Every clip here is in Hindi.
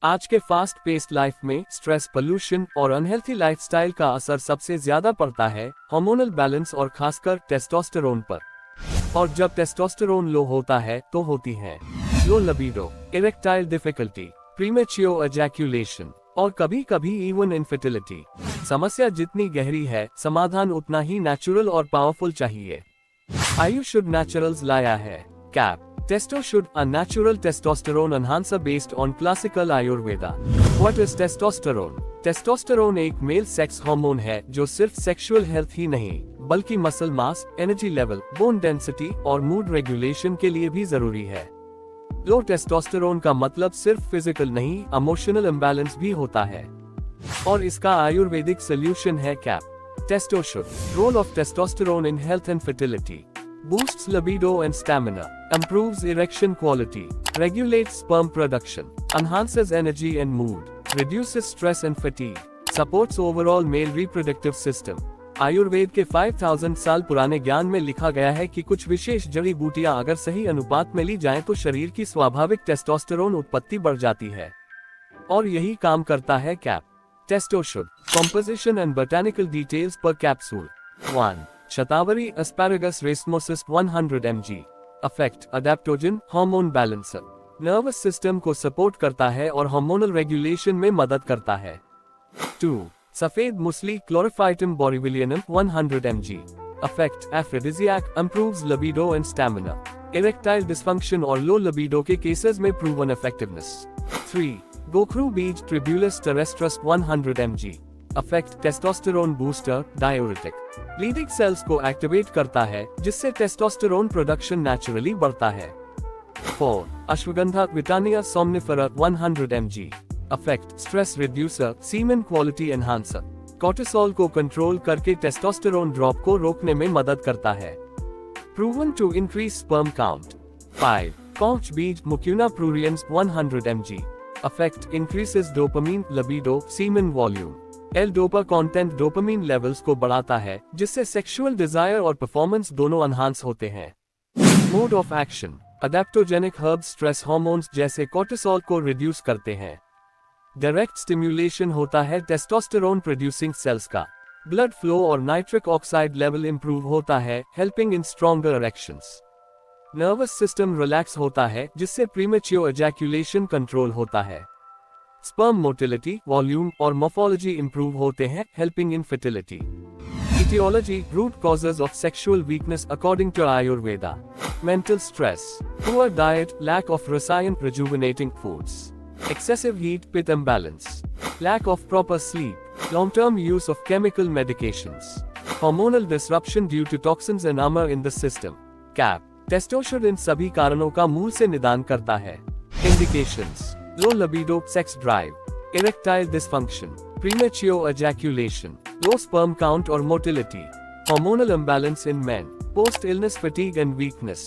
आज के फास्ट पेस्ड लाइफ में स्ट्रेस, पोल्यूशन और अनहेल्थी लाइफस्टाइल का असर सबसे ज्यादा पड़ता है हार्मोनल बैलेंस और खासकर टेस्टोस्टेरोन पर। और जब टेस्टोस्टेरोन लो होता है तो होती है low libido, erectile difficulty, premature एजैक्यूलेशन और कभी कभी इवन इनफर्टिलिटी। समस्या जितनी गहरी है, समाधान उतना ही नेचुरल और पावरफुल चाहिए। आयुर्वेद नेचुरल्स लाया है cap TestoShoot, a natural testosterone enhancer based on classical Ayurveda. What is testosterone? Testosterone एक मेल सेक्स हार्मोन है जो सिर्फ सेक्सुअल हेल्थ ही नहीं बल्कि muscle mass, energy level, bone density और मूड रेगुलेशन के लिए भी जरूरी है। लो टेस्टोस्टेरोन का मतलब सिर्फ फिजिकल नहीं, इमोशनल इम्बैलेंस भी होता है और इसका आयुर्वेदिक सोल्यूशन है cap TestoShoot. Role of testosterone in health and fertility. Boosts libido and stamina, improves erection quality, regulates sperm production, enhances energy and mood, reduces stress and fatigue, supports overall male reproductive system. Ayurveda के 5000 साल पुराने ज्ञान में लिखा गया है कि कुछ विशेष जड़ी बूटियां अगर सही अनुपात में ली जाएं तो शरीर की स्वाभाविक टेस्टोस्टेरोन उत्पत्ति बढ़ जाती है और यही काम करता है cap TestoShoot. Composition and botanical details per capsule. 1. Shatavari asparagus racemosus 100 mg. Effect: adaptogen, hormone balancer. Nervous system को सपोर्ट करता है और हार्मोनल रेगुलेशन में मदद करता है। 2. सफेद मूसली chlorophytum बोरिविलियनम 100 mg. Effect: aphrodisiac, improves libido and stamina. Erectile dysfunction और लो libido के केसेस में proven effectiveness. 3. गोखरू बीज tribulus terrestris 100 mg. Effect: testosterone booster, diuretic, Leydig cells को एक्टिवेट करता है जिससे टेस्टोस्टेरोन प्रोडक्शन नेचुरली बढ़ता है। 4. Ashwagandha withania somnifera 100 mg. Effect: stress reducer, semen quality enhancer, cortisol को कंट्रोल करके टेस्टोस्टेरोन ड्रॉप को रोकने में मदद करता है। Proven to increase sperm count. 5. पाउच बीज mucuna pruriens 100 mg. Effect: increases dopamine, libido, semen volume. L-डोपा कंटेंट डोपामीन लेवल्स को बढ़ाता है जिससे सेक्सुअल डिजायर और परफॉर्मेंस दोनों एनहांस होते हैं। Mode of action: adaptogenic herbs stress hormones जैसे कोर्टिसोल को रिड्यूस करते हैं। डायरेक्ट स्टिम्युलेशन होता है टेस्टोस्टेरोन प्रोड्यूसिंग सेल्स का। ब्लड फ्लो और नाइट्रिक ऑक्साइड लेवल इंप्रूव होता है, helping in stronger erections. Nervous system relax होता है जिससे प्रीमेच्योर एजैक्यूलेशन कंट्रोल होता है। स्पर्म मोटिलिटी, वॉल्यूम और मोर्फोलॉजी इंप्रूव होते हैं, helping in fertility. Etiology: root causes of sexual weakness according to Ayurveda. Mental stress, poor diet, lack of rasayana rejuvenating foods, excessive heat, pit imbalance, lack of proper sleep, long-term use of chemical medications, hormonal disruption due to toxins and armor in the system. Cap TestoShoot इन सभी कारणों का मूल से निदान करता है। Indications: low libido, sex drive, erectile dysfunction, premature ejaculation, low sperm count और motility, hormonal imbalance in men, post illness fatigue and weakness,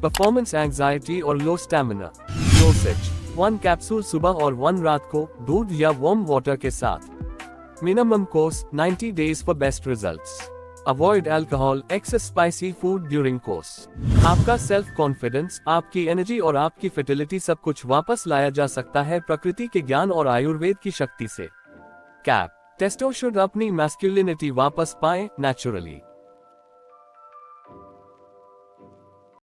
performance anxiety और लो स्टैमिना। डोसेज: 1 कैप्सूल सुबह और 1 रात को, दूध या वार्म वाटर के साथ। Minimum course 90 days for best results. Avoid alcohol, excess spicy food during course. आपका सेल्फ कॉन्फिडेंस, आपकी एनर्जी और आपकी फर्टिलिटी सब कुछ वापस लाया जा सकता है प्रकृति के ज्ञान और आयुर्वेद की शक्ति से। कैप TestoShoot अपनी मैस्कुलिनिटी वापस पाएं नेचुरली।